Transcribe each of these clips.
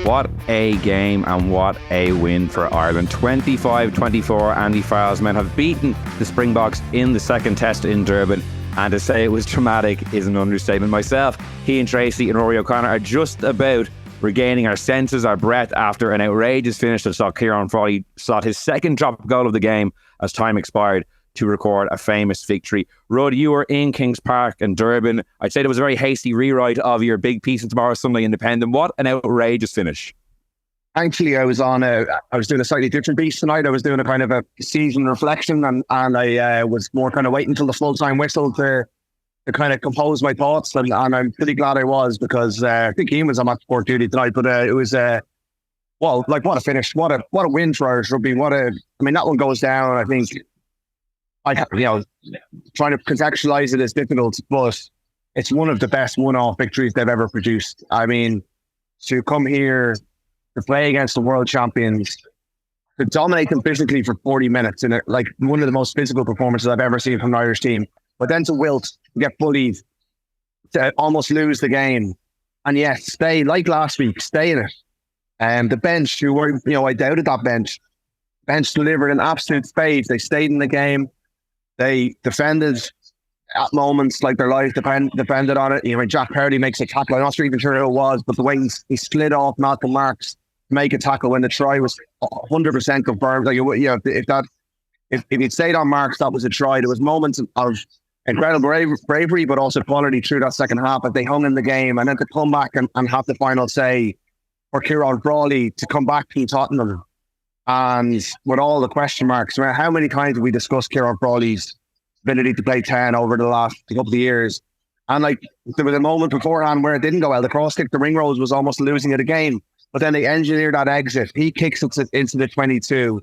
What a game and what a win for Ireland. 25-24, Andy Farrell's men have beaten the Springboks in the second test in Durban. And to say it was dramatic is an understatement. Myself, Cian, Tracey and Rory O'Connor are just about regaining our senses, our breath after an outrageous finish that saw Ciarán Frawley slot his second drop goal of the game as time expired to record a famous victory. Rud, you were in Kings Park and Durban. I'd say there was a very hasty rewrite of your big piece in tomorrow's Sunday Independent. What an outrageous finish. Thankfully, I was doing a slightly different piece tonight. I was doing a kind of a season reflection and I was more kind of waiting until the full-time whistle to kind of compose my thoughts. And I'm pretty glad I was, because I think Ian was on match sport duty tonight, but it was, what a finish. What a win for Irish rugby. That one goes down, I think. Trying to contextualize it is difficult, but it's one of the best one-off victories they've ever produced. I mean, to come here to play against the world champions, to dominate them physically for 40 minutes in one of the most physical performances I've ever seen from an Irish team, but then to wilt, to get bullied, to almost lose the game, and yet stay, like last week, stay in it. And the bench, who were, I doubted that bench delivered an absolute spade. They stayed in the game. They defended at moments like their life depended on it. Jack Purdy makes a tackle. I'm not even sure who it was, but the way he slid off Malcolm Marks to make a tackle when the try was 100% confirmed. If he'd stayed on Marks, that was a try. There was moments of incredible bravery, but also quality through that second half as they hung in the game, and then to come back and have the final say for Ciarán Frawley to come back to Tottenham. And with all the question marks, how many times have we discussed Ciarán Frawley's ability to play 10 over the last couple of years? And there was a moment beforehand where it didn't go well. The cross kick, the ring rose was almost losing it again. But then they engineered that exit. He kicks it into the 22.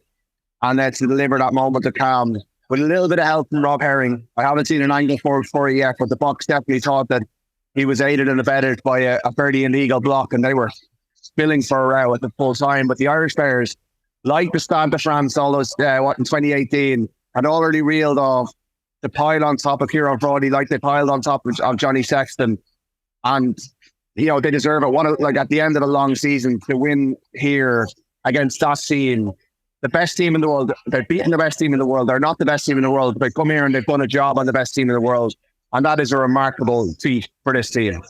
And then to deliver that moment of calm with a little bit of help from Rob Herring. I haven't seen an angle for it yet, but the Boks definitely thought that he was aided and abetted by a fairly illegal block, and they were spilling for a row at the full time. But the Irish players, like the Stade de France, all those, in 2018, had already reeled off the pile on top of Ciarán Frawley, like they piled on top of Johnny Sexton. And, they deserve it. At the end of the long season, to win here against that team, the best team in the world. They're beating the best team in the world. They're not the best team in the world, but they come here and they've done a job on the best team in the world. And that is a remarkable feat for this team.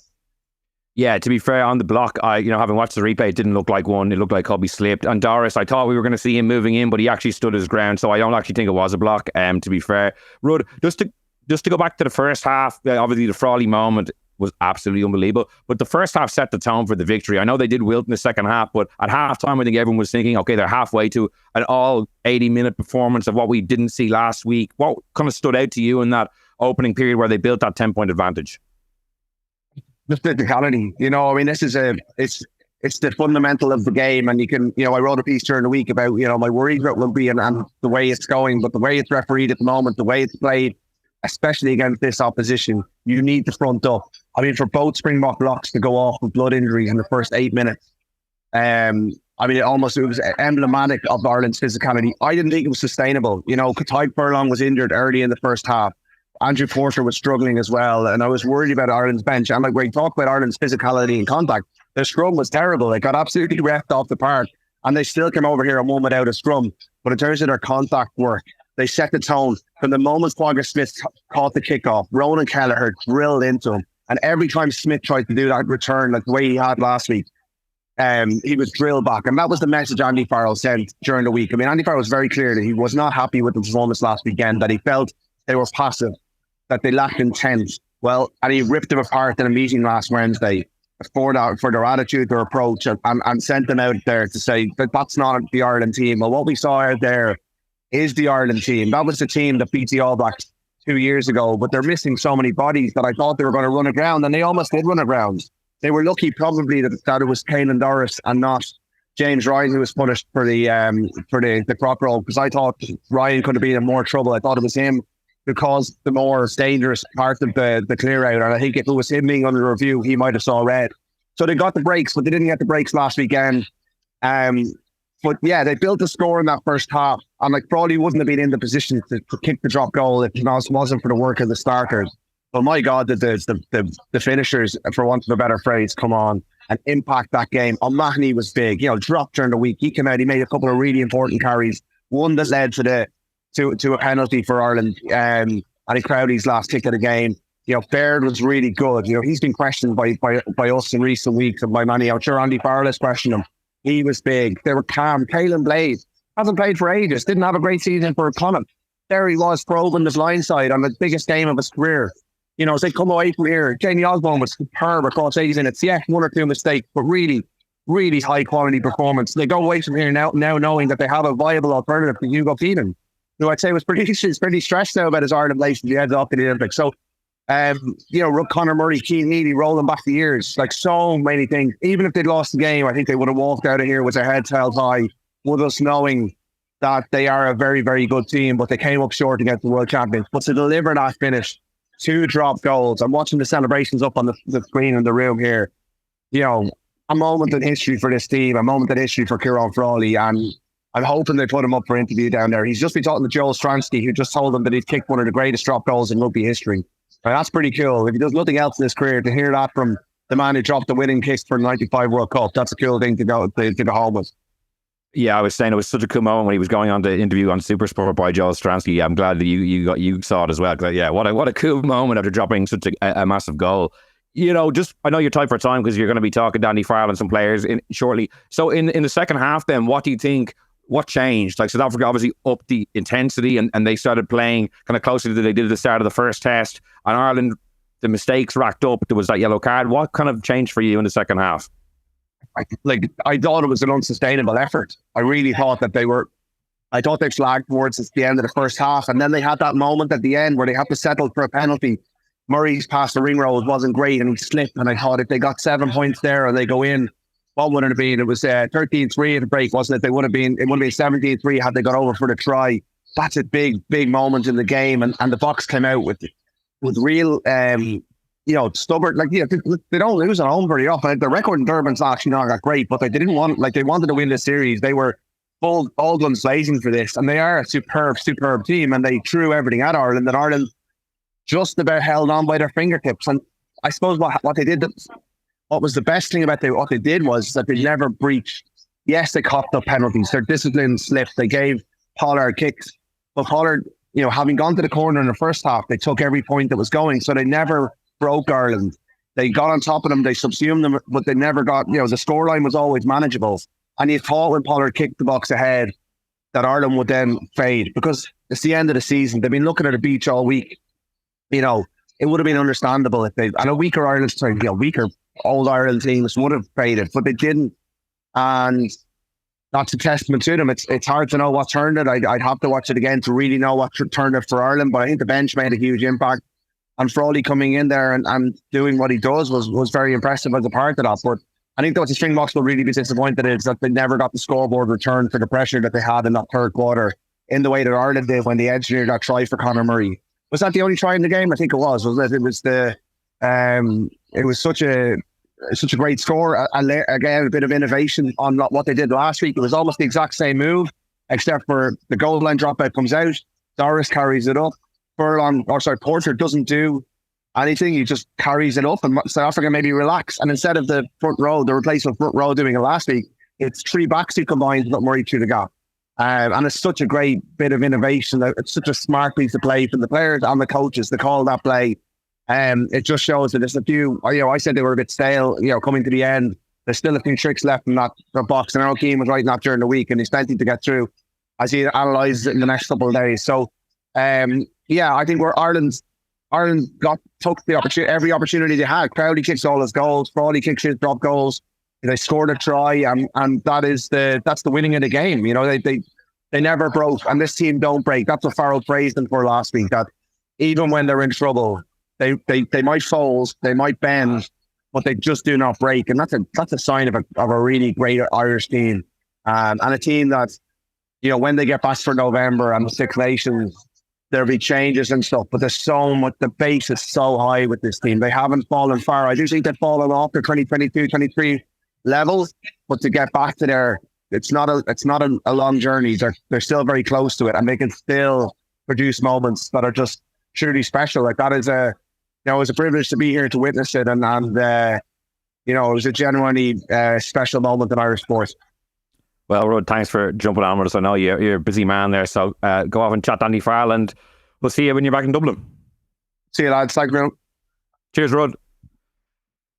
Yeah, to be fair, on the block, having watched the replay, it didn't look like one. It looked like Hubby slipped. And Doris, I thought we were going to see him moving in, but he actually stood his ground. So I don't actually think it was a block, to be fair. Rud, just to go back to the first half, obviously the Frawley moment was absolutely unbelievable. But the first half set the tone for the victory. I know they did wilt in the second half, but at halftime, I think everyone was thinking, okay, they're halfway to an all 80-minute performance of what we didn't see last week. What kind of stood out to you in that opening period where they built that 10-point advantage? Just physicality, this is it's the fundamental of the game. And you can, I wrote a piece during the week about, my worries about rugby and the way it's going, but the way it's refereed at the moment, the way it's played, especially against this opposition, you need to front up. For both Springbok blocks to go off with blood injuries in the first 8 minutes, it was emblematic of Ireland's physicality. I didn't think it was sustainable. Tyke Furlong was injured early in the first half. Andrew Porter was struggling as well, and I was worried about Ireland's bench. And when you talk about Ireland's physicality and contact, their scrum was terrible. They got absolutely reffed off the park, and they still came over here and won without a scrum. But in terms of their contact work, they set the tone. From the moment Quagga Smith caught the kickoff, Ronan Kelleher drilled into him. And every time Smith tried to do that return, like the way he had last week, he was drilled back. And that was the message Andy Farrell sent during the week. Andy Farrell was very clear that he was not happy with the performance last weekend, that he felt they were passive, that they lacked intent. Well, and he ripped them apart in a meeting last Wednesday for their attitude, their approach, and sent them out there to say that that's not the Ireland team. Well, what we saw out there is the Ireland team. That was the team that beat the All Blacks 2 years ago, but they're missing so many bodies that I thought they were going to run aground, and they almost did run aground. They were lucky probably that it was Caelan Doris and not James Ryan who was punished for the crop roll, because I thought Ryan could have been in more trouble. I thought it was him who caused the more dangerous part of the clear out, and I think if it was him being under review, he might have saw red. So they got the breaks, but they didn't get the breaks last weekend. But yeah, they built a score in that first half, and Frawley wouldn't have been in the position to kick the drop goal if it wasn't for the work of the starters. But my God, the finishers, for want of a better phrase, come on and impact that game. O'Mahony was big, dropped during the week. He came out, he made a couple of really important carries. One that led to a penalty for Ireland. I think Crowley's last kick of the game. Baird was really good. He's been questioned by us in recent weeks and by many. I'm sure Andy Farley's questioned him. He was big. They were calm. Caelan Blade hasn't played for ages. Didn't have a great season for Connacht. There he was, probing his line side on the biggest game of his career. As they come away from here, Jamie Osborne was superb across 80 minutes. Yeah, one or two mistakes, but really, really high quality performance. They go away from here now knowing that they have a viable alternative to Hugo Keenan, who I'd say was pretty stressed now about his Ireland place as he heads off to the Olympics. So, Conor Murray, Keane Healy, rolling back the years, like so many things. Even if they'd lost the game, I think they would have walked out of here with their heads held high, with us knowing that they are a very, very good team, but they came up short against the world champions. But to deliver that finish, 2 drop goals. I'm watching the celebrations up on the screen in the room here. A moment in history for this team, a moment in history for Ciarán Frawley, and I'm hoping they put him up for interview down there. He's just been talking to Joel Stransky, who just told him that he's kicked one of the greatest drop goals in rugby history. And that's pretty cool. If he does nothing else in his career, to hear that from the man who dropped the winning kicks for the 95 World Cup, that's a cool thing to go home with. Yeah, I was saying it was such a cool moment when he was going on the interview on Supersport by Joel Stransky. I'm glad that you saw it as well. Yeah, what a cool moment after dropping such a massive goal. I know you're tight for time because you're going to be talking to Andy Farrell and some players shortly. So in the second half, then what do you think? What changed? Like South Africa obviously upped the intensity and they started playing kind of closer to they did at the start of the first test. And Ireland, the mistakes racked up. There was that yellow card. What kind of changed for you in the second half? I thought it was an unsustainable effort. I really thought that I thought they flagged towards the end of the first half, and then they had that moment at the end where they had to settle for a penalty. Murray's pass the ring road wasn't great and he slipped, and I thought if they got 7 points there and they go in, what would it have been? It was 13-3 at the break, wasn't it? It would have been 17-3 had they got over for the try. That's a big moment in the game, and the Boks came out with real stubborn, they don't lose at home very often. The record in Durban's actually not that great, but they wanted to win this series. They were all guns blazing for this, and they are a superb team, and they threw everything at Ireland, and Ireland just about held on by their fingertips. And I suppose what they did, what was the best thing about what they did was that they never breached. Yes, they copped up penalties. Their discipline slipped. They gave Pollard kicks, but Pollard, having gone to the corner in the first half, they took every point that was going, so they never broke Ireland. They got on top of them, they subsumed them, but they never got, the scoreline was always manageable. And you thought when Pollard kicked the Boks ahead that Ireland would then fade, because it's the end of the season. They've been looking at a beach all week. It would have been understandable if and a weaker old Ireland teams would have faded, but they didn't. And that's a testament to them. It's hard to know what turned it. I'd have to watch it again to really know what turned it for Ireland, but I think the bench made a huge impact. And Frawley coming in there and doing what he does was very impressive as a part of that. But I think what the Springboks will really be disappointed is that they never got the scoreboard return for the pressure that they had in that third quarter in the way that Ireland did when they engineered that try for Conor Murray. Was that the only try in the game? I think it was. It was it was such a great score. Again, a bit of innovation on what they did last week. It was almost the exact same move, except for the goal line dropout comes out. Doris carries it up. Porter doesn't do anything. He just carries it up, and South Africa maybe relax. And instead of the replacement front row doing it last week, it's 3 backs who combined to put Murray through the gap. And it's such a great bit of innovation. It's such a smart piece of play from the players and the coaches to call that play. It just shows that there's a few, I said they were a bit stale, coming to the end. There's still a few tricks left in that box. And Earl Keane was writing that during the week, and he's plenty to get through as he analyses it in the next couple of days. So, I think where Ireland took the opportunity, every opportunity they had. Crowley kicks all his goals. Frawley kicks his drop goals. They scored a try, and that's the winning of the game. They never broke, and this team don't break. That's what Farrell praised them for last week. That even when they're in trouble, they might fold, they might bend, but they just do not break, and that's a sign of a really great Irish team, and a team that when they get back for November and the Six Nations, there'll be changes and stuff, but there's so much, the base is so high with this team. They haven't fallen far. I do think they've fallen off their 2022, 23 levels, but to get back to there, it's not a long journey. They're still very close to it, and they can still produce moments that are just truly special. Like that is it was a privilege to be here to witness it, and it was a genuinely special moment in Irish sports. Well, Rud, thanks for jumping on with us. I know you're a busy man there, so go off and chat to Andy Farrell, and we'll see you when you're back in Dublin. See you, lads. Thank you. Cheers, Rud.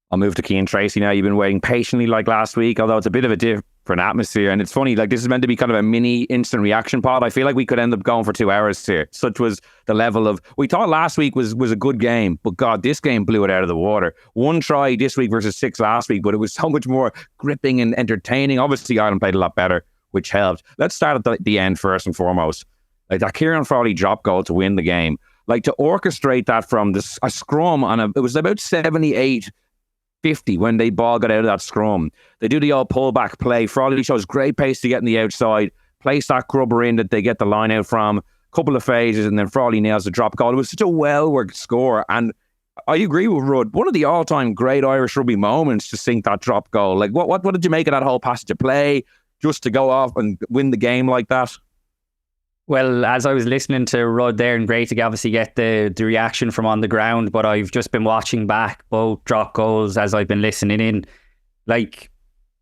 I'll move to Cian Tracey now. You've been waiting patiently like last week, although it's a bit of a different atmosphere. And it's funny, like this is meant to be kind of a mini instant reaction pod. I feel like we could end up going for 2 hours here. Such was the level of... We thought last week was a good game, but God, this game blew it out of the water. 1 try this week versus 6 last week, but it was so much more gripping and entertaining. Obviously, Ireland played a lot better, which helped. Let's start at the end first and foremost. Like that Ciarán Frawley drop goal to win the game. Like to orchestrate that from a scrum it was about 78-50 when they ball got out of that scrum. They do the old pullback play. Frawley shows great pace to get in the outside, place that grubber in that they get the line out from, couple of phases, and then Frawley nails the drop goal. It was such a well-worked score, and I agree with Rudd. One of the all-time great Irish rugby moments to sink that drop goal. Like, what did you make of that whole passage of play, just to go off and win the game like that? Well, as I was listening to Rudd there, and great to obviously get the reaction from on the ground, but I've just been watching back both drop goals as I've been listening in. Like,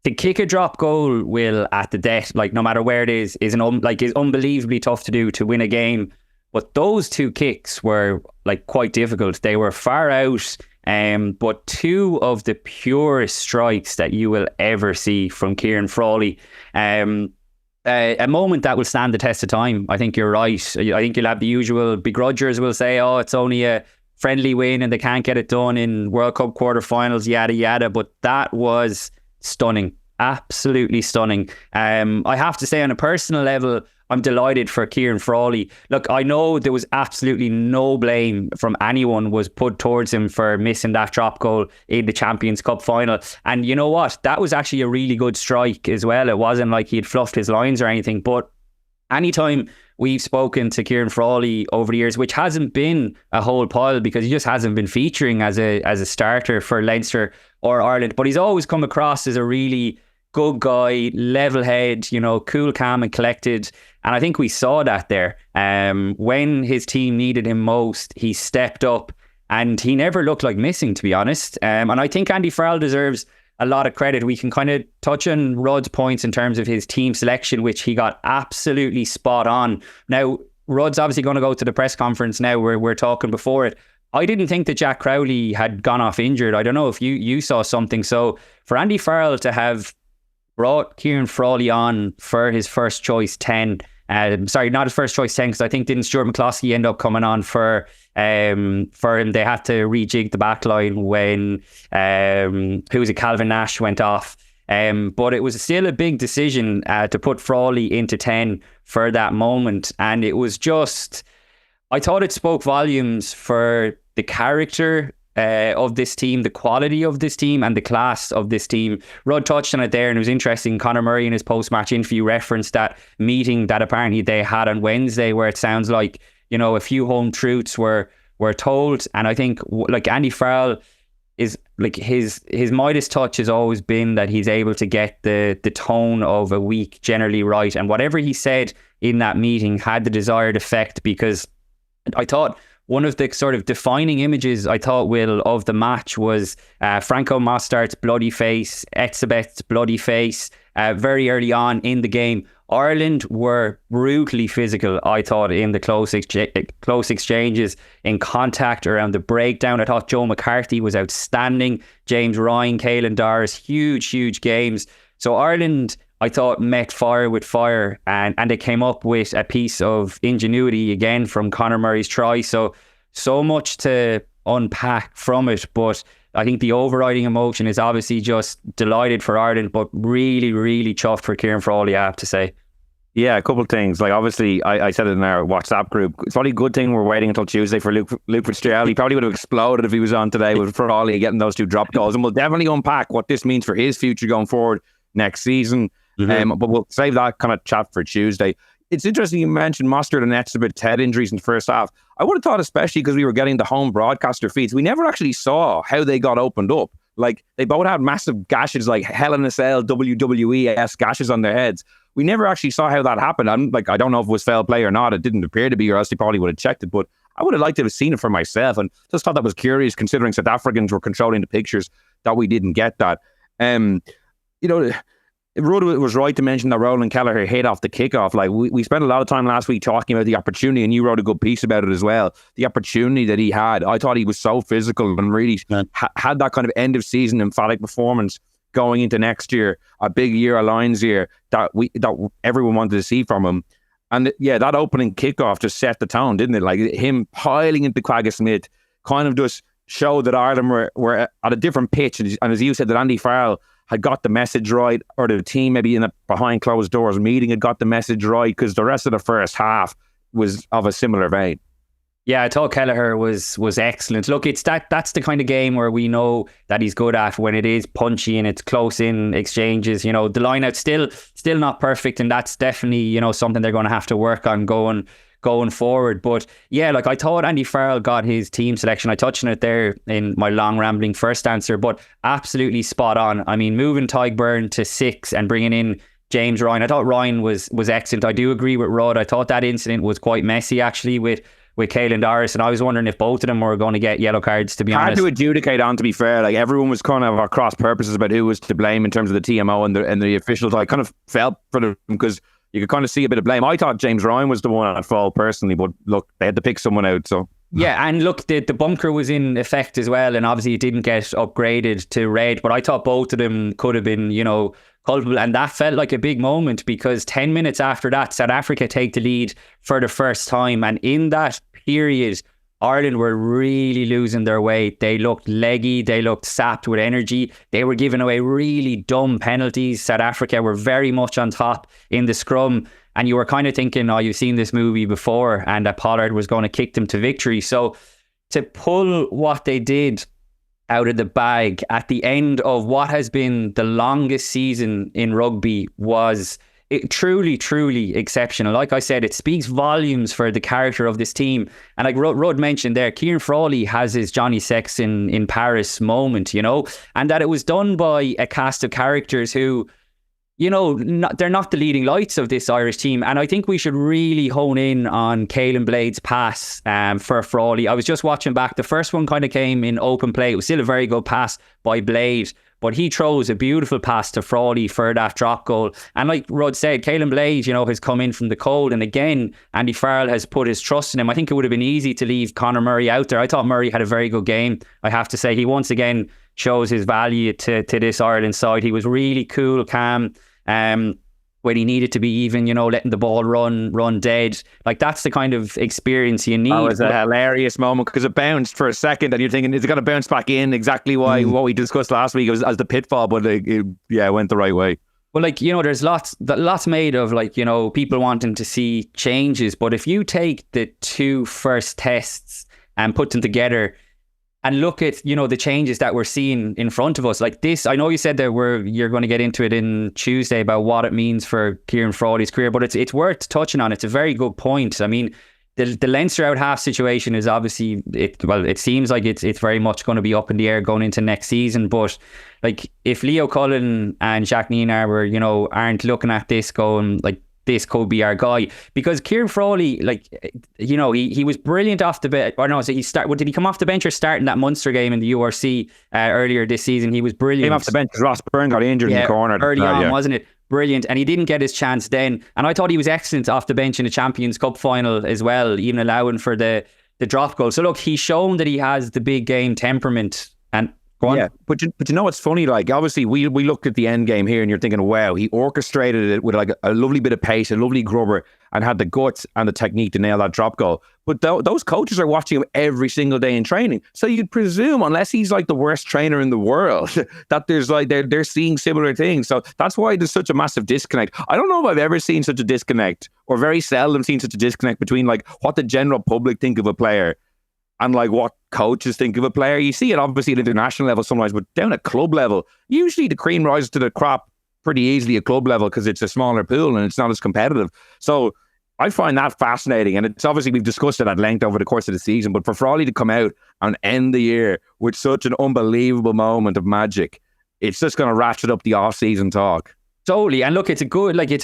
to kick a drop goal, Will, at the death, like no matter where it is unbelievably tough to do to win a game. But those 2 kicks were like quite difficult. They were far out, but 2 of the purest strikes that you will ever see from Ciarán Frawley. A moment that will stand the test of time. I think you're right. I think you'll have the usual begrudgers will say, oh, it's only a friendly win and they can't get it done in World Cup quarterfinals, yada, yada. But that was stunning. Absolutely stunning. I have to say on a personal level, I'm delighted for Ciarán Frawley. Look, I know there was absolutely no blame from anyone was put towards him for missing that drop goal in the Champions Cup final. And you know what? That was actually a really good strike as well. It wasn't like he had fluffed his lines or anything. But anytime we've spoken to Ciarán Frawley over the years, which hasn't been a whole pile because he just hasn't been featuring as a starter for Leinster or Ireland, but he's always come across as a really good guy, level head, cool, calm and collected. And I think we saw that there. When his team needed him most, he stepped up and he never looked like missing, to be honest. And I think Andy Farrell deserves a lot of credit. We can kind of touch on Rudd's points in terms of his team selection, which he got absolutely spot on. Now, Rudd's obviously going to go to the press conference now where we're talking before it. I didn't think that Jack Crowley had gone off injured. I don't know if you saw something. So for Andy Farrell to have brought Ciarán Frawley on for his first choice 10. Sorry, not his first choice 10, because I think didn't Stuart McCloskey end up coming on for him? They had to rejig the back line when Calvin Nash went off. But it was still a big decision to put Frawley into 10 for that moment. And it was just, I thought it spoke volumes for the character of this team, the quality of this team and the class of this team. Rudd touched on it there, and it was interesting. Conor Murray in his post-match interview referenced that meeting that apparently they had on Wednesday, where it sounds like, a few home truths were told. And I think like Andy Farrell is like his Midas touch has always been that he's able to get the tone of a week generally right. And whatever he said in that meeting had the desired effect, because I thought one of the sort of defining images, Will, of the match was Franco Mostart's bloody face, Etzebeth's bloody face, very early on in the game. Ireland were brutally physical, I thought, in the close exchanges, in contact around the breakdown. I thought Joe McCarthy was outstanding. James Ryan, Caelan Doris, huge games. So Ireland, I thought, met fire with fire, and they came up with a piece of ingenuity again from Conor Murray's try. So much to unpack from it, but I think the overriding emotion is obviously just delighted for Ireland, but really chuffed for Ciarán Frawley, I have to say. Yeah, a couple of things. Like, obviously, I said it in our WhatsApp group. It's probably a good thing we're waiting until Tuesday for Luke Fitzgerald. He probably would have exploded if he was on today with Frawley getting those 2 drop goals. And we'll definitely unpack what this means for his future going forward next season. Mm-hmm. But we'll save that kind of chat for Tuesday. It's interesting you mentioned Mostert and Etzebeth head injuries in the first half. I would have thought, especially because we were getting the home broadcaster feeds, we never actually saw how they got opened up. Like, they both had massive gashes, like Hell in a Cell, WWE-esque gashes on their heads. We never actually saw how that happened. I don't know if it was foul play or not. It didn't appear to be, or else they probably would have checked it. But I would have liked to have seen it for myself, and just thought that was curious considering South Africans were controlling the pictures that we didn't get that. Rud was right to mention that Roland Kelleher hit off the kickoff. Like we spent a lot of time last week talking about the opportunity, and you wrote a good piece about it as well. The opportunity that he had, I thought he was so physical and really had that kind of end of season emphatic performance going into next year, a big year, a Lions year that everyone wanted to see from him. And that opening kickoff just set the tone, didn't it? Like him piling into Quagga Smith kind of just showed that Ireland were at a different pitch. And as you said, that Andy Farrell had got the message right, or the team maybe in a behind closed doors meeting had got the message right, because the rest of the first half was of a similar vein. Yeah, I thought Kelleher was excellent. Look, that's the kind of game where we know that he's good at, when it is punchy and it's close in exchanges. The lineout's still not perfect, and that's definitely, something they're going to have to work on going forward. But yeah, like I thought Andy Farrell got his team selection. I touched on it there in my long rambling first answer, but absolutely spot on. I mean, moving Tadhg Beirne to 6 and bringing in James Ryan. I thought Ryan was excellent. I do agree with Rod. I thought that incident was quite messy actually with Caelan Doris, and I was wondering if both of them were going to get yellow cards, to be honest. Hard to adjudicate on, to be fair. Like everyone was kind of across purposes about who was to blame in terms of the TMO and the officials. I kind of felt for them because you could kind of see a bit of blame. I thought James Ryan was the one at fault personally, but look, they had to pick someone out. So yeah, and look, the bunker was in effect as well, and obviously it didn't get upgraded to red, but I thought both of them could have been, culpable, and that felt like a big moment, because 10 minutes after that, South Africa take the lead for the first time, and in that period, Ireland were really losing their way. They looked leggy, they looked sapped with energy, they were giving away really dumb penalties. South Africa were very much on top in the scrum, and you were kind of thinking, you've seen this movie before, and that Pollard was going to kick them to victory. So to pull what they did out of the bag at the end of what has been the longest season in rugby was truly, truly exceptional. Like I said, it speaks volumes for the character of this team. And like Rod mentioned there, Ciarán Frawley has his Johnny Sexton in Paris moment, and that it was done by a cast of characters who, they're not the leading lights of this Irish team. And I think we should really hone in on Caelan Blade's pass for Frawley. I was just watching back. The first one kind of came in open play. It was still a very good pass by Blade, but he throws a beautiful pass to Frawley for that drop goal. And like Rod said, Caelan Blade, has come in from the cold. And again, Andy Farrell has put his trust in him. I think it would have been easy to leave Conor Murray out there. I thought Murray had a very good game, I have to say. He once again shows his value to this Ireland side. He was really cool, calm, when he needed to be even, letting the ball run dead. Like that's the kind of experience you need. That was a hilarious moment because it bounced for a second and you're thinking, is it going to bounce back in? Exactly what we discussed last week as the pitfall, but it went the right way. Well, there's lots made of people wanting to see changes, but if you take the 2 first tests and put them together and look at, the changes that we're seeing in front of us, like this, I know you said that you're going to get into it in Tuesday about what it means for Ciarán Frawley's career, but it's worth touching on. It's a very good point. I mean, the Leinster out half situation is obviously, it seems like it's very much going to be up in the air going into next season, but like if Leo Cullen and Jacques Nienaber, aren't looking at this going like, this could be our guy, because Ciarán Frawley, he was brilliant off the bench. Or no, so did he come off the bench or start in that Munster game in the URC earlier this season? He was brilliant. Came off the bench because Ross Byrne got injured in the corner early on, wasn't it? Brilliant, and he didn't get his chance then. And I thought he was excellent off the bench in the Champions Cup final as well, even allowing for the drop goal. So look, he's shown that he has the big game temperament. And yeah, but what's funny? Like obviously we looked at the end game here, and you're thinking, wow, he orchestrated it with like a lovely bit of pace, a lovely grubber, and had the guts and the technique to nail that drop goal. But those coaches are watching him every single day in training, so you'd presume, unless he's like the worst trainer in the world, that there's like they're seeing similar things. So that's why there's such a massive disconnect. I don't know if I've ever seen such a disconnect, or very seldom seen such a disconnect between like what the general public think of a player and like what coaches think of a player. You see it obviously at international level sometimes, but down at club level, usually the cream rises to the crop pretty easily at club level because it's a smaller pool and it's not as competitive. So I find that fascinating, and it's obviously we've discussed it at length over the course of the season, but for Frawley to come out and end the year with such an unbelievable moment of magic, it's just going to ratchet up the off-season talk. Totally. And look, it's a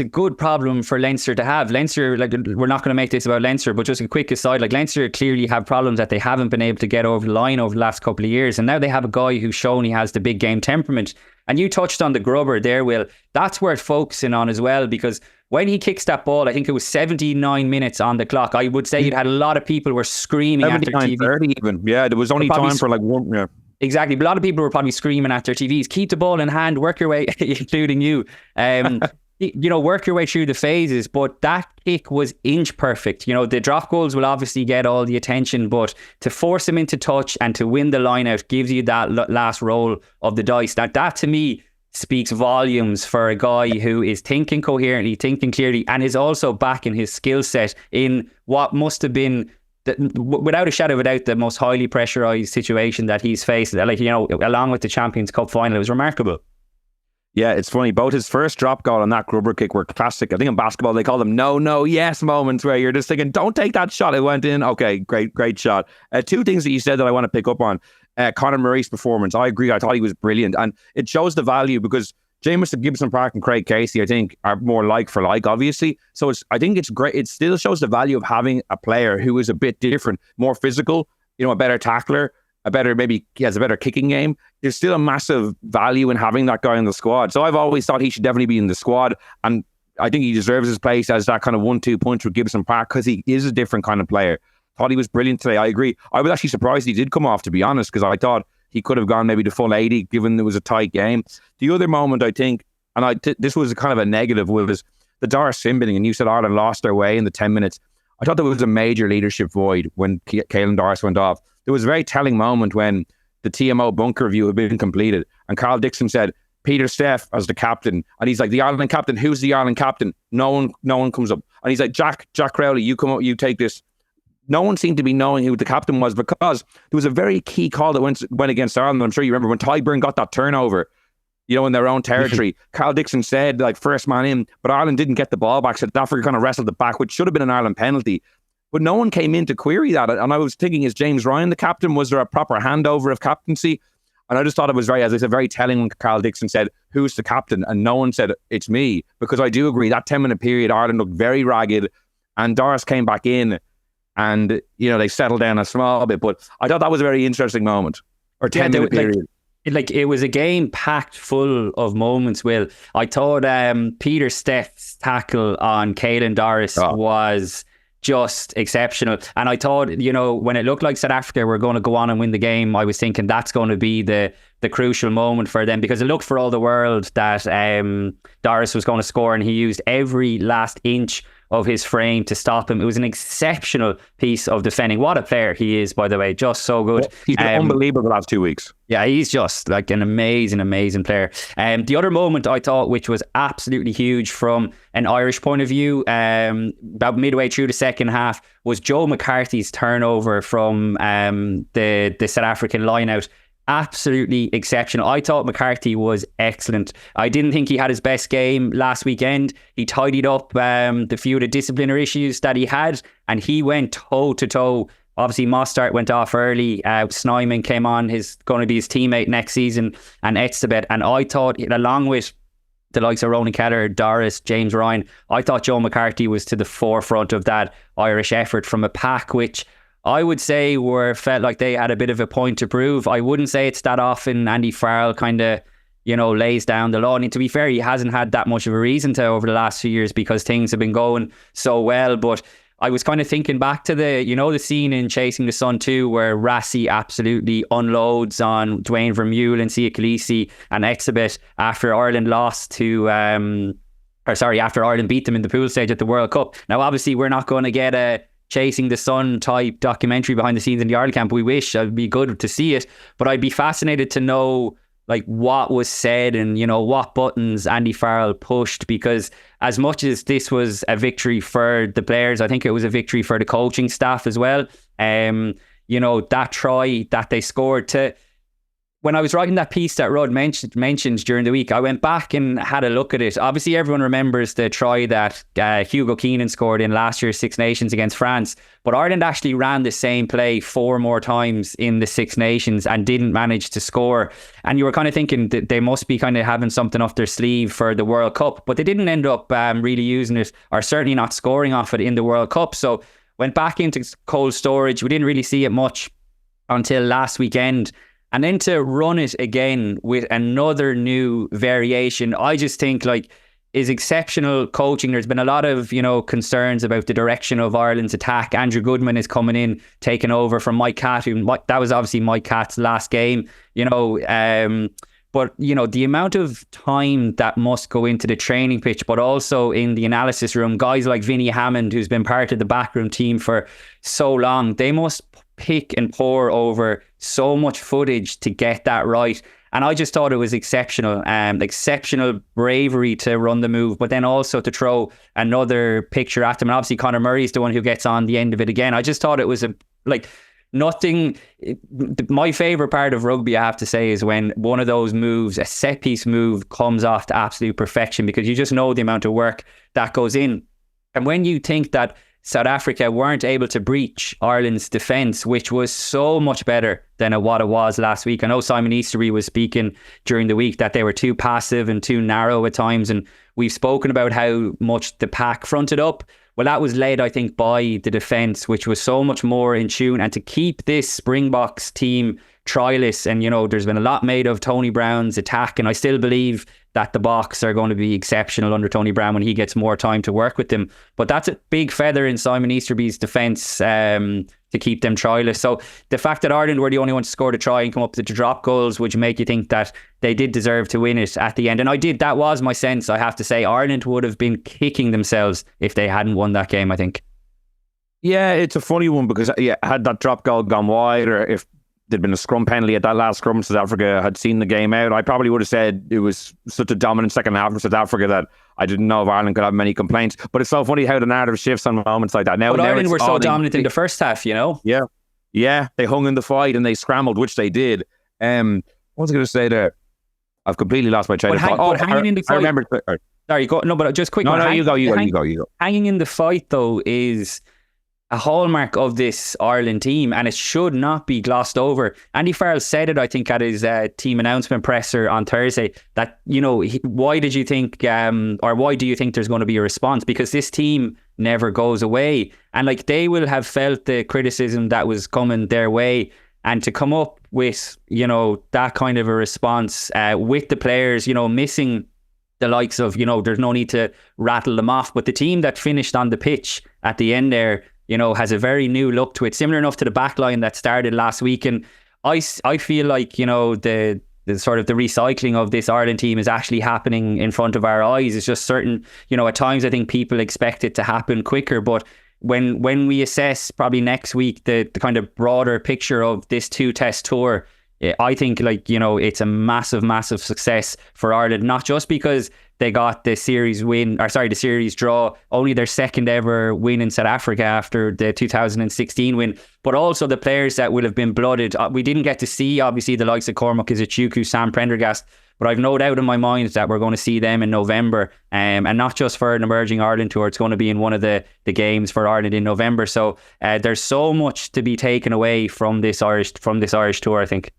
good problem for Leinster to have. Leinster, like, we're not going to make this about Leinster, but just a quick aside, like, Leinster clearly have problems that they haven't been able to get over the line over the last couple of years. And now they have a guy who's shown he has the big game temperament. And you touched on the grubber there, Will. That's worth focusing on as well, because when he kicks that ball, I think it was 79 minutes on the clock. I would say you'd had a lot of people were screaming at their TV. 30 even. Yeah, there was only time for like one. Yeah. Exactly. But a lot of people were probably screaming at their TVs, keep the ball in hand, work your way, including you. Work your way through the phases. But that kick was inch perfect. The drop goals will obviously get all the attention, but to force him into touch and to win the line out gives you that last roll of the dice. That to me speaks volumes for a guy who is thinking coherently, thinking clearly, and is also back in his skill set in what must have been, without a shadow of a doubt, the most highly pressurised situation that he's faced. Along with the Champions Cup final, it was remarkable. Yeah, it's funny. Both his first drop goal and that grubber kick were classic. I think in basketball they call them no, yes moments, where you're just thinking, don't take that shot. It went in. Okay, great shot. Two things that you said that I want to pick up on. Conor Murray's performance. I agree. I thought he was brilliant. And it shows the value, because Jameson, Gibson Park and Craig Casey, I think, are more like for like, obviously. So I think it's great. It still shows the value of having a player who is a bit different, more physical, a better tackler, maybe he has a better kicking game. There's still a massive value in having that guy in the squad. So I've always thought he should definitely be in the squad. And I think he deserves his place as that kind of 1-2 punch with Gibson Park, because he is a different kind of player. Thought he was brilliant today. I agree. I was actually surprised he did come off, to be honest, because I thought he could have gone maybe the full 80, given it was a tight game. The other moment, I think, and this was kind of a negative, was the Doris Finbinning, and you said Ireland lost their way in the 10 minutes. I thought there was a major leadership void when Caelan Doris went off. There was a very telling moment when the TMO bunker review had been completed, and Carl Dixon said, Peter Steff as the captain, and he's like, the Ireland captain, who's the Ireland captain? No one comes up. And he's like, Jack Crowley, you come up, you take this. No one seemed to be knowing who the captain was, because there was a very key call that went against Ireland. I'm sure you remember when Tyburn got that turnover, in their own territory. Carl Dixon said, like, first man in, but Ireland didn't get the ball back. South Africa kind of wrestled it back, which should have been an Ireland penalty. But no one came in to query that. And I was thinking, is James Ryan the captain? Was there a proper handover of captaincy? And I just thought it was very telling when Carl Dixon said, who's the captain? And no one said, it's me. Because I do agree, that 10-minute period, Ireland looked very ragged, and Doris came back in, and, they settled down a small bit. But I thought that was a very interesting moment. Or 10-minute period. It was a game packed full of moments, Will. I thought Peter Steff's tackle on Caelan Doris was just exceptional. And I thought, when it looked like South Africa were going to go on and win the game, I was thinking that's going to be the crucial moment for them, because it looked for all the world that Doris was going to score, and he used every last inch of his frame to stop him. It was an exceptional piece of defending. What a player he is, by the way. Just so good. He's been unbelievable the last 2 weeks. Yeah, he's just like an amazing player. The other moment I thought, which was absolutely huge from an Irish point of view, about midway through the second half, was Joe McCarthy's turnover from the South African line-out. Absolutely exceptional. I thought McCarthy was excellent. I didn't think he had his best game last weekend. He tidied up the few of the disciplinary issues that he had, and he went toe to toe. Obviously, Mostart went off early. Snyman came on, going to be his teammate next season, and Etzebeth. And I thought, along with the likes of Ronan Keller, Doris, James Ryan, I thought Joe McCarthy was to the forefront of that Irish effort from a pack which I would say felt like they had a bit of a point to prove. I wouldn't say it's that often Andy Farrell kind of, lays down the law. And to be fair, he hasn't had that much of a reason to over the last few years, because things have been going so well. But I was kind of thinking back to the scene in Chasing the Sun 2 where Rassie absolutely unloads on Dwayne Vermeulen and Sia Khaleesi and Etzebeth after Ireland lost to... after Ireland beat them in the pool stage at the World Cup. Now, obviously, we're not going to get a Chasing the Sun type documentary behind the scenes in the Ireland camp. We wish. It'd be good to see it, but I'd be fascinated to know what was said and what buttons Andy Farrell pushed, because as much as this was a victory for the players, I think it was a victory for the coaching staff as well. That try that they scored when I was writing that piece that Rod mentioned during the week, I went back and had a look at it. Obviously, everyone remembers the try that Hugo Keenan scored in last year's Six Nations against France. But Ireland actually ran the same play 4 more times in the Six Nations and didn't manage to score. And you were kind of thinking that they must be kind of having something up their sleeve for the World Cup. But they didn't end up really using it, or certainly not scoring off it in the World Cup. So went back into cold storage. We didn't really see it much until last weekend. And then to run it again with another new variation, I just think is exceptional coaching. There's been a lot of, concerns about the direction of Ireland's attack. Andrew Goodman is coming in, taking over from Mike Catt, that was obviously Mike Catt's last game, but, the amount of time that must go into the training pitch, but also in the analysis room, guys like Vinnie Hammond, who's been part of the backroom team for so long, they must pick and pour over so much footage to get that right. And I just thought it was exceptional bravery to run the move, but then also to throw another picture at them. And obviously Conor Murray's the one who gets on the end of it again. I just thought it was nothing. My favourite part of rugby, I have to say, is when one of those moves, a set piece move, comes off to absolute perfection, because you just know the amount of work that goes in. And when you think that South Africa weren't able to breach Ireland's defence, which was so much better than what it was last week. I know Simon Easterby was speaking during the week that they were too passive and too narrow at times, and we've spoken about how much the pack fronted up. Well, that was led, I think, by the defence, which was so much more in tune. And to keep this Springboks team trialists, and there's been a lot made of Tony Brown's attack, and I still believe that the Boks are going to be exceptional under Tony Brown when he gets more time to work with them. But that's a big feather in Simon Easterby's defence to keep them trialists. So the fact that Ireland were the only ones to score the try and come up with the drop goals, which make you think that they did deserve to win it at the end. And that was my sense, I have to say. Ireland would have been kicking themselves if they hadn't won that game, I think. Yeah, it's a funny one, because had that drop goal gone wide, or if there'd been a scrum penalty at that last scrum, South Africa had seen the game out, I probably would have said it was such a dominant second half from South Africa that I didn't know if Ireland could have many complaints. But it's so funny how the narrative shifts on moments like that. Now Ireland were so dominant in the first half, Yeah, they hung in the fight and they scrambled, which they did. What was I going to say there? I've completely lost my train of thought. Hanging in the fight. I remember. There you go. No, but just quick. No, you go. Hanging in the fight, though, is a hallmark of this Ireland team, and it should not be glossed over. Andy Farrell said it, I think, at his team announcement presser on Thursday, that, why did you think, or why do you think there's going to be a response? Because this team never goes away. And they will have felt the criticism that was coming their way. And to come up with, that kind of a response with the players, missing the likes of, there's no need to rattle them off, but the team that finished on the pitch at the end there, has a very new look to it, similar enough to the back line that started last week. And I feel like, the sort of the recycling of this Ireland team is actually happening in front of our eyes. It's just certain, at times I think people expect it to happen quicker, but when we assess probably next week the kind of broader picture of this 2-test tour, I think it's a massive success for Ireland, not just because they got the series draw, only their second ever win in South Africa after the 2016 win, but also the players that will have been blooded. We didn't get to see, obviously, the likes of Cormac Izuchuku, Sam Prendergast, but I've no doubt in my mind that we're going to see them in November, and not just for an emerging Ireland tour. It's going to be in one of the games for Ireland in November. So there's so much to be taken away from this Irish tour, I think.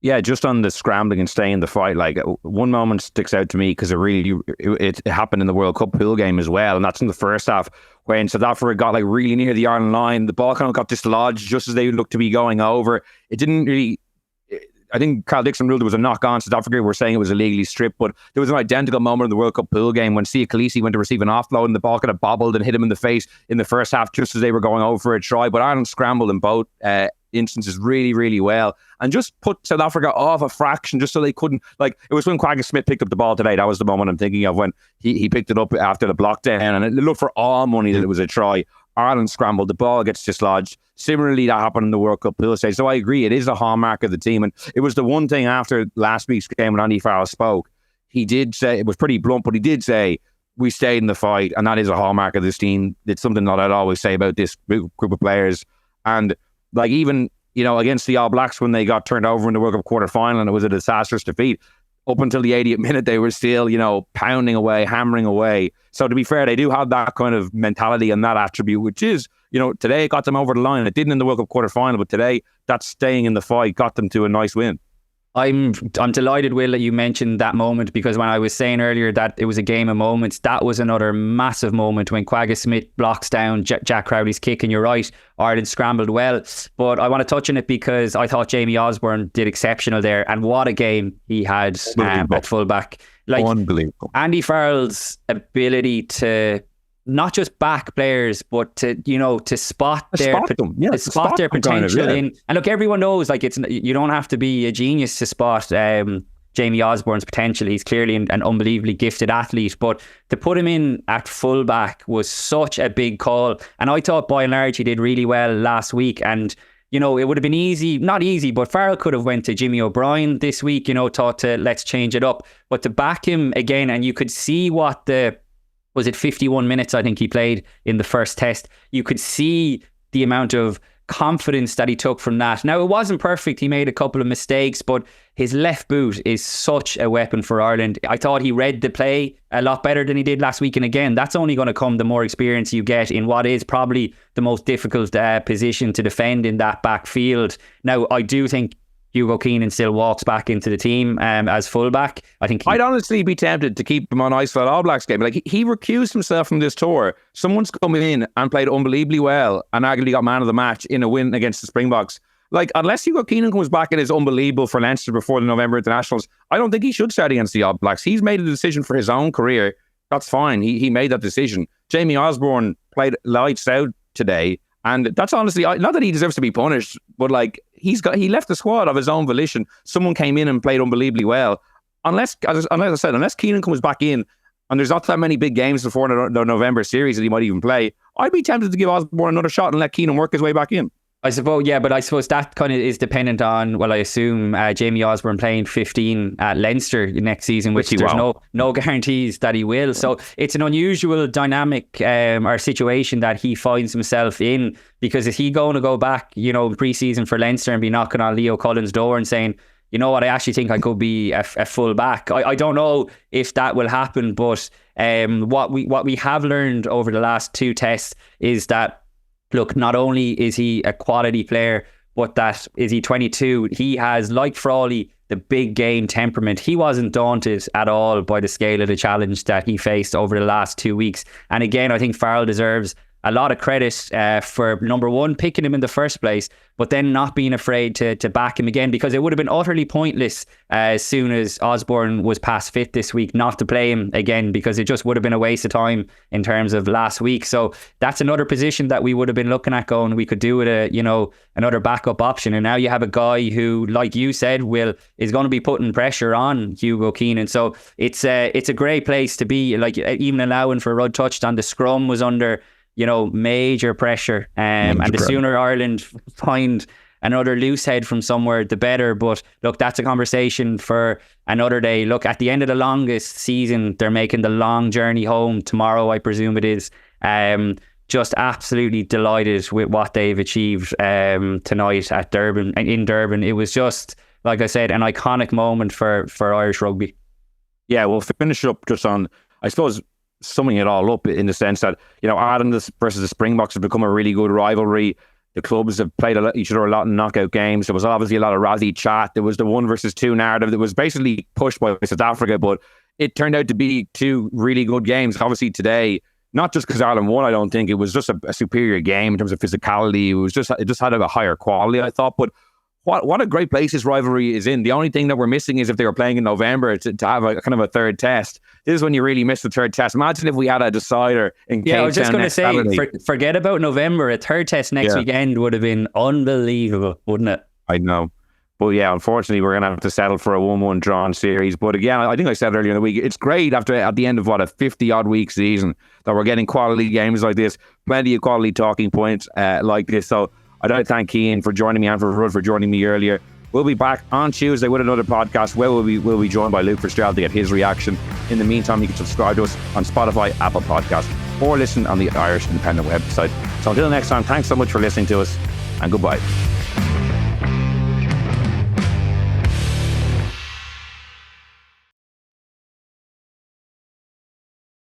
Yeah, just on the scrambling and staying in the fight, one moment sticks out to me because it happened in the World Cup pool game as well, and that's in the first half when South Africa got really near the Ireland line. The ball kind of got dislodged just as they looked to be going over. It didn't really. I think Carl Dixon ruled there was a knock on. South Africa were saying it was illegally stripped, but there was an identical moment in the World Cup pool game when Sia Khaleesi went to receive an offload and the ball kind of bobbled and hit him in the face in the first half just as they were going over for a try. But Ireland scrambled in both instances really, really well and just put South Africa off a fraction just so they couldn't. It was when Quagga Smith picked up the ball today. That was the moment I'm thinking of, when he picked it up after the block down, and it looked for all money that it was a try. Ireland scrambled, the ball gets dislodged. Similarly, that happened in the World Cup pool stage. So I agree, it is a hallmark of the team. And it was the one thing after last week's game when Andy Farrell spoke, he did say, it was pretty blunt, but he did say, we stayed in the fight, and that is a hallmark of this team. It's something that I'd always say about this group of players. And even against the All Blacks when they got turned over in the World Cup quarter-final and it was a disastrous defeat. Up until the 80th minute, they were still, pounding away, hammering away. So to be fair, they do have that kind of mentality and that attribute, which is, today it got them over the line. It didn't in the World Cup quarter-final, but today that staying in the fight got them to a nice win. I'm delighted, Will, that you mentioned that moment, because when I was saying earlier that it was a game of moments, that was another massive moment when Quagga Smith blocks down Jack Crowley's kick, and you're right, Ireland scrambled well. But I want to touch on it because I thought Jamie Osborne did exceptional there, and what a game he had at fullback. Unbelievable. Andy Farrell's ability to not just back players, but to spot their potential kind of, in. And look, everyone knows you don't have to be a genius to spot Jamie Osborne's potential. He's clearly an unbelievably gifted athlete, but to put him in at fullback was such a big call. And I thought by and large he did really well last week. And it would have been not easy, but Farrell could have went to Jimmy O'Brien this week, thought to let's change it up. But to back him again, and you could see what was it 51 minutes I think he played in the first test. You could see the amount of confidence that he took from that. Now, it wasn't perfect. He made a couple of mistakes, but his left boot is such a weapon for Ireland. I thought he read the play a lot better than he did last week. And again, that's only going to come the more experience you get in what is probably the most difficult position to defend in that back field. Now, I do think Hugo Keenan still walks back into the team as fullback. I think I'd honestly be tempted to keep him on ice for that All Blacks game. He recused himself from this tour. Someone's come in and played unbelievably well and arguably got man of the match in a win against the Springboks. Unless Hugo Keenan comes back and is unbelievable for Leinster before the November internationals, I don't think he should start against the All Blacks. He's made a decision for his own career. That's fine. He made that decision. Jamie Osborne played lights out today. And that's honestly, not that he deserves to be punished, but he left the squad of his own volition. Someone came in and played unbelievably well. Unless Keenan comes back in and there's not that many big games before the November series that he might even play, I'd be tempted to give Osborne another shot and let Keenan work his way back in. I suppose, yeah, but I suppose that kind of is dependent on, I assume Jamie Osborne playing 15 at Leinster next season, which there's no guarantees that he will. So it's an unusual dynamic or situation that he finds himself in, because is he going to go back, pre-season for Leinster and be knocking on Leo Cullen's door and saying, you know what, I actually think I could be a full back. I don't know if that will happen, but what we have learned over the last two tests is that, look, not only is he a quality player, but that is he 22. He has, like Frawley, the big game temperament. He wasn't daunted at all by the scale of the challenge that he faced over the last 2 weeks. And again, I think Farrell deserves a lot of credit for, number one, picking him in the first place, but then not being afraid to back him again, because it would have been utterly pointless as soon as Osborne was past fit this week not to play him again, because it just would have been a waste of time in terms of last week. So that's another position that we would have been looking at going, we could do with another backup option. And now you have a guy who, like you said, is going to be putting pressure on Hugo Keenan. So it's a great place to be. Even allowing for Rudd touched on, the scrum was under major pressure, and the sooner Ireland find another loose head from somewhere, the better. But look, that's a conversation for another day. Look, at the end of the longest season, they're making the long journey home tomorrow, I presume it is. Just absolutely delighted with what they've achieved tonight at Durban. In Durban, it was just, like I said, an iconic moment for Irish rugby. Yeah, we'll finish up just on, I suppose, summing it all up in the sense that, Ireland versus the Springboks has become a really good rivalry. The clubs have played each other a lot in knockout games. There was obviously a lot of Razzie chat. There was the 1 versus 2 narrative that was basically pushed by South Africa, but it turned out to be two really good games. Obviously today, not just because Ireland won, I don't think, it was just a superior game in terms of physicality. It just had a higher quality, I thought. But what a great place this rivalry is in. The only thing that we're missing is if they were playing in November to have a kind of a third test. This is when you really miss the third test. Imagine if we had a decider in Cape Town. Yeah, I was just going to say, forget about November. A third test next weekend would have been unbelievable, wouldn't it? I know. But yeah, unfortunately, we're going to have to settle for a 1-1 drawn series. But again, I think I said earlier in the week, it's great at the end of a 50-odd week season that we're getting quality games like this, plenty of quality talking points like this. So I'd like to thank Cian for joining me and for Rudd for joining me earlier. We'll be back on Tuesday with another podcast where we'll be joined by Luke Fitzgerald to get his reaction. In the meantime, you can subscribe to us on Spotify, Apple Podcasts, or listen on the Irish Independent website. So until next time, thanks so much for listening to us, and goodbye.